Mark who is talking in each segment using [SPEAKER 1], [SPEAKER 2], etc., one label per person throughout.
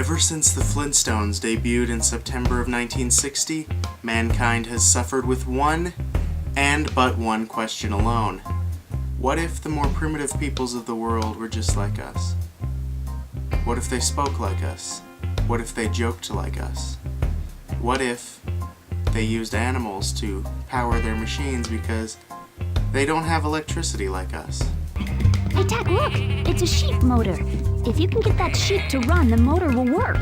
[SPEAKER 1] Ever since the Flintstones debuted in September of 1960, mankind has suffered with one, and but one question alone. What if the more primitive peoples of the world were just like us? What if they spoke like us? What if they joked like us? What if they used animals to power their machines because they don't have electricity like us?
[SPEAKER 2] Hey, Tack, look! It's a sheep motor. If you can get that sheep to run, the motor will work.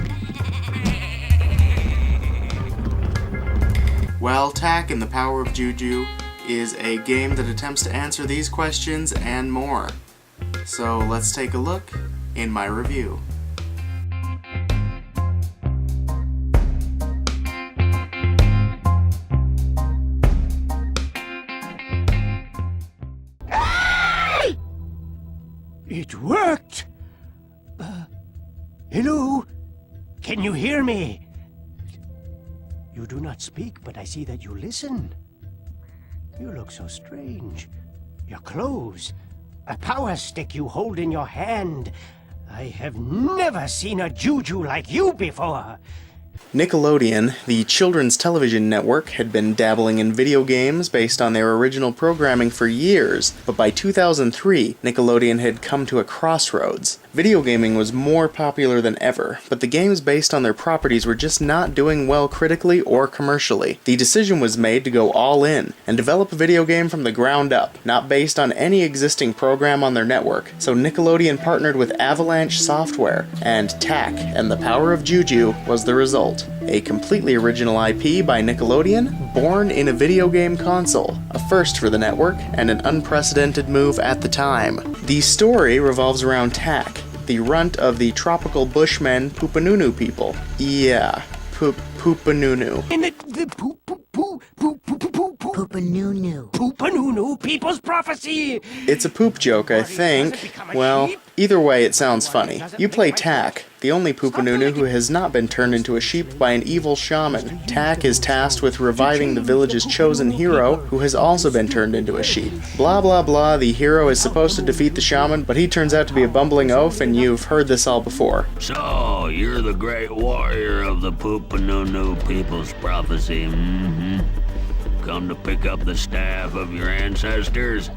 [SPEAKER 1] Well, Tack and the Power of Juju is a game that attempts to answer these questions and more. So let's take a look in my review.
[SPEAKER 3] It worked! Hello? Can you hear me? You do not speak, but I see that you listen. You look so strange. Your clothes, a power stick you hold in your hand. I have never seen a Juju like you before.
[SPEAKER 1] Nickelodeon, the children's television network, had been dabbling in video games based on their original programming for years, but by 2003, Nickelodeon had come to a crossroads. Video gaming was more popular than ever, but the games based on their properties were just not doing well critically or commercially. The decision was made to go all in and develop a video game from the ground up, not based on any existing program on their network, so Nickelodeon partnered with Avalanche Software, and Tack and the Power of Juju was the result. A completely original IP by Nickelodeon, born in a video game console, a first for the network, and an unprecedented move at the time. The story revolves around Tack, the runt of the tropical bushmen Poopanunu people. Yeah, Poopanunu.
[SPEAKER 3] In the
[SPEAKER 2] Poopanunu.
[SPEAKER 3] Poopanunu People's Prophecy!
[SPEAKER 1] It's a poop joke, I think. Well, either way, it sounds funny. You play Tack, the only Poopanunu who has not been turned into a sheep by an evil shaman. Tack is tasked with reviving the village's chosen hero, who has also been turned into a sheep. Blah blah blah, the hero is supposed to defeat the shaman, but he turns out to be a bumbling oaf, and you've heard this all before.
[SPEAKER 4] So, you're the great warrior of the Poopanunu People's Prophecy, Come to pick up the staff of your ancestors?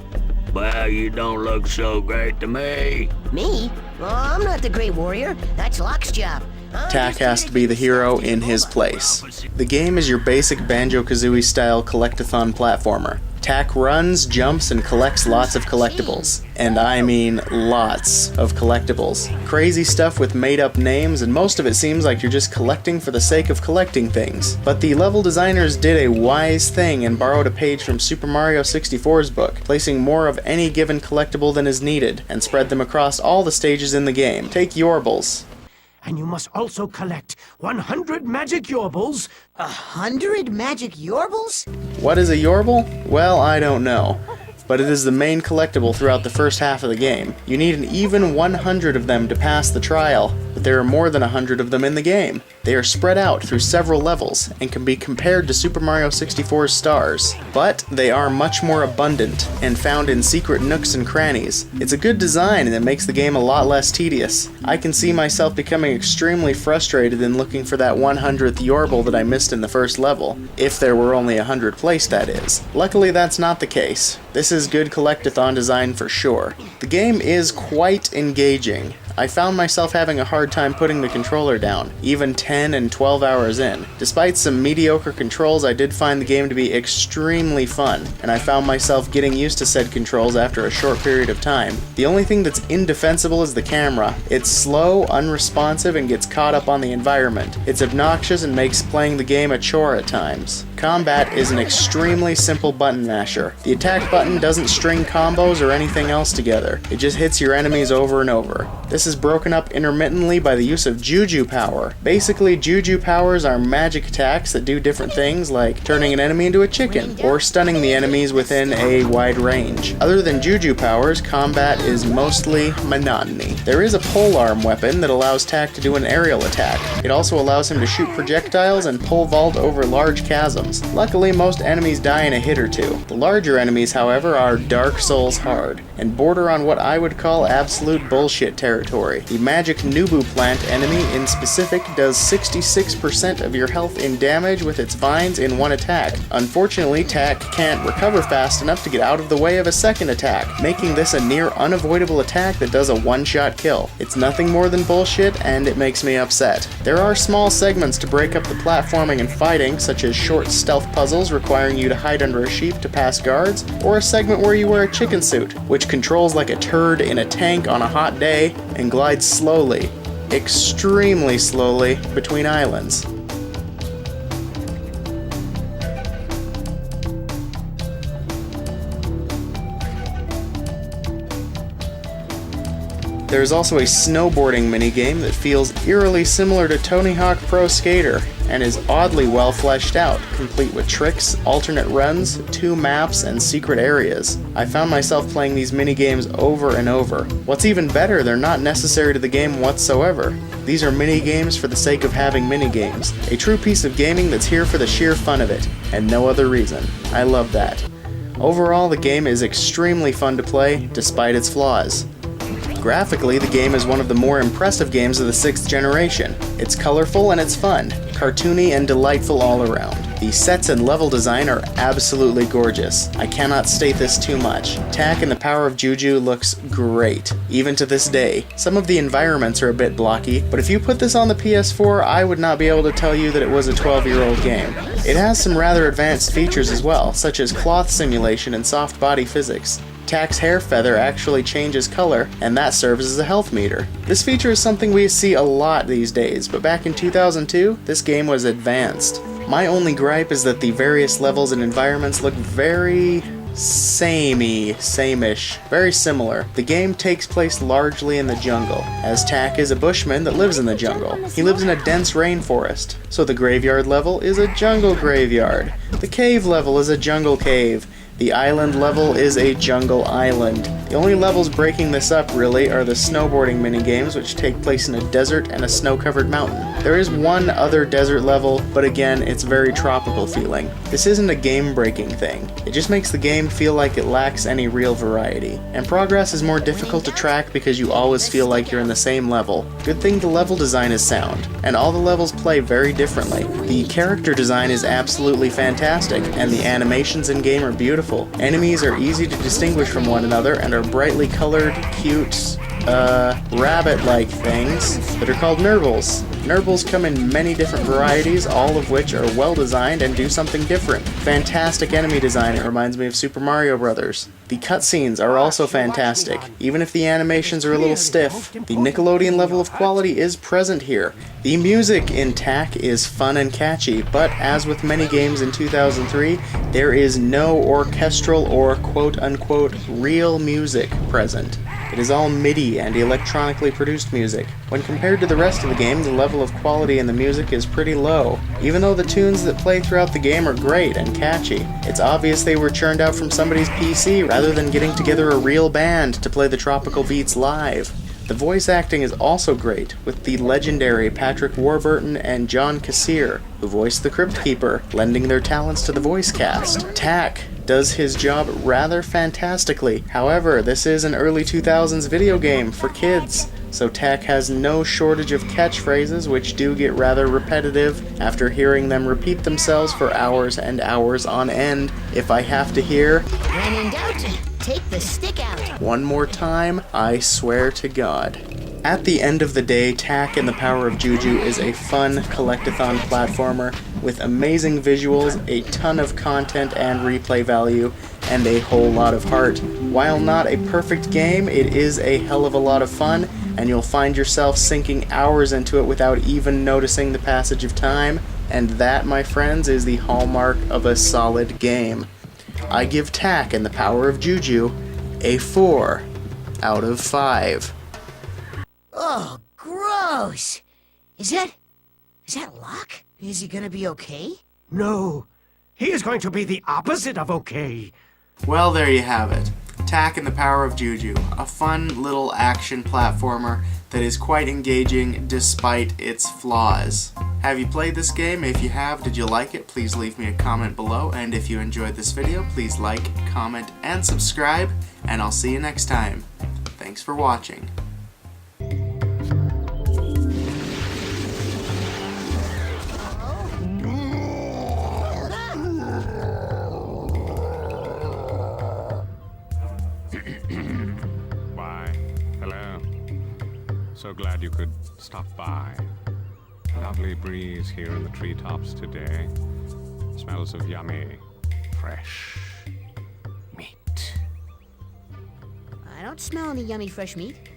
[SPEAKER 4] Well, you don't look so great to me.
[SPEAKER 5] Me? Well, I'm not the Great Warrior. That's Locke's job.
[SPEAKER 1] Tack has to be the hero in his place. The game is your basic Banjo-Kazooie style collectathon platformer. Tack runs, jumps, and collects lots of collectibles. And I mean lots of collectibles. Crazy stuff with made-up names, and most of it seems like you're just collecting for the sake of collecting things. But the level designers did a wise thing and borrowed a page from Super Mario 64's book, placing more of any given collectible than is needed, and spread them across all the stages in the game. Take Yorbles.
[SPEAKER 3] And you must also collect 100 magic Yorbles.
[SPEAKER 5] 100 magic Yorbles?
[SPEAKER 1] What is a Yorble? Well, I don't know. But it is the main collectible throughout the first half of the game. You need an even 100 of them to pass the trial, but there are more than 100 of them in the game. They are spread out through several levels, and can be compared to Super Mario 64's stars. But they are much more abundant, and found in secret nooks and crannies. It's a good design, and it makes the game a lot less tedious. I can see myself becoming extremely frustrated in looking for that 100th Yorble that I missed in the first level. If there were only 100 placed, that is. Luckily, that's not the case. This is good collectathon design for sure. The game is quite engaging. I found myself having a hard time putting the controller down, even 10 and 12 hours in. Despite some mediocre controls, I did find the game to be extremely fun, and I found myself getting used to said controls after a short period of time. The only thing that's indefensible is the camera. It's slow, unresponsive, and gets caught up on the environment. It's obnoxious and makes playing the game a chore at times. Combat is an extremely simple button masher. The attack button doesn't string combos or anything else together. It just hits your enemies over and over. This is broken up intermittently by the use of Juju power. Basically, Juju powers are magic attacks that do different things, like turning an enemy into a chicken, or stunning the enemies within a wide range. Other than Juju powers, combat is mostly monotony. There is a polearm weapon that allows Tack to do an aerial attack. It also allows him to shoot projectiles and pole vault over large chasms. zones. Luckily, most enemies die in a hit or two. The larger enemies, however, are Dark Souls hard, and border on what I would call absolute bullshit territory. The magic Nubu plant enemy in specific does 66% of your health in damage with its vines in one attack. Unfortunately, Tak can't recover fast enough to get out of the way of a second attack, making this a near unavoidable attack that does a one-shot kill. It's nothing more than bullshit, and it makes me upset. There are small segments to break up the platforming and fighting, such as short stealth puzzles requiring you to hide under a sheep to pass guards, or a segment where you wear a chicken suit, which controls like a turd in a tank on a hot day and glides slowly, extremely slowly, between islands. There is also a snowboarding minigame that feels eerily similar to Tony Hawk Pro Skater, and is oddly well fleshed out, complete with tricks, alternate runs, 2 maps, and secret areas. I found myself playing these minigames over and over. What's even better, they're not necessary to the game whatsoever. These are minigames for the sake of having minigames. A true piece of gaming that's here for the sheer fun of it, and no other reason. I love that. Overall, the game is extremely fun to play, despite its flaws. Graphically, the game is one of the more impressive games of the 6th generation. It's colorful and it's fun, cartoony and delightful all around. The sets and level design are absolutely gorgeous. I cannot state this too much. Tak and the Power of Juju looks great, even to this day. Some of the environments are a bit blocky, but if you put this on the PS4, I would not be able to tell you that it was a 12-year-old game. It has some rather advanced features as well, such as cloth simulation and soft body physics. Tak's hair feather actually changes color, and that serves as a health meter. This feature is something we see a lot these days, but back in 2002, this game was advanced. My only gripe is that the various levels and environments look very same-ish, very similar. The game takes place largely in the jungle, as Tak is a bushman that lives in the jungle. He lives in a dense rainforest, so the graveyard level is a jungle graveyard. The cave level is a jungle cave. The island level is a jungle island. The only levels breaking this up, really, are the snowboarding minigames, which take place in a desert and a snow-covered mountain. There is one other desert level, but again, it's very tropical feeling. This isn't a game-breaking thing. It just makes the game feel like it lacks any real variety. And progress is more difficult to track because you always feel like you're in the same level. Good thing the level design is sound, and all the levels play very differently. The character design is absolutely fantastic, and the animations in-game are beautiful. Enemies are easy to distinguish from one another and are brightly colored, cute, rabbit-like things that are called Nurbles. Nurbles come in many different varieties, all of which are well designed and do something different. Fantastic enemy design, it reminds me of Super Mario Bros. The cutscenes are also fantastic, even if the animations are a little stiff. The Nickelodeon level of quality is present here. The music in Tak is fun and catchy, but as with many games in 2003, there is no orchestral or quote-unquote real music present. It is all MIDI and electronically produced music. When compared to the rest of the game, the level of quality in the music is pretty low. Even though the tunes that play throughout the game are great and catchy, it's obvious they were churned out from somebody's PC rather than getting together a real band to play the tropical beats live. The voice acting is also great, with the legendary Patrick Warburton and John Kassir, who voiced the Crypt Keeper, lending their talents to the voice cast. Tak does his job rather fantastically. However, this is an early 2000s video game for kids, so Tak has no shortage of catchphrases which do get rather repetitive after hearing them repeat themselves for hours and hours on end. If I have to hear,
[SPEAKER 5] When in doubt, take the stick out.
[SPEAKER 1] one more time, I swear to God. At the end of the day, Tak and the Power of Juju is a fun collectathon platformer with amazing visuals, a ton of content and replay value, and a whole lot of heart. While not a perfect game, it is a hell of a lot of fun, and you'll find yourself sinking hours into it without even noticing the passage of time, and that, my friends, is the hallmark of a solid game. I give Tak and the Power of Juju a 4 out of 5.
[SPEAKER 5] Oh, gross! Is that Locke? Is he gonna be okay?
[SPEAKER 3] No, he is going to be the opposite of okay.
[SPEAKER 1] Well, there you have it. Tak and the Power of Juju, a fun little action platformer that is quite engaging despite its flaws. Have you played this game? If you have, did you like it? Please leave me a comment below, and if you enjoyed this video, please like, comment, and subscribe, and I'll see you next time. Thanks for watching.
[SPEAKER 6] Why, hello. So glad you could stop by. Lovely breeze here in the treetops today. Smells of yummy, fresh meat.
[SPEAKER 5] I don't smell any yummy fresh meat.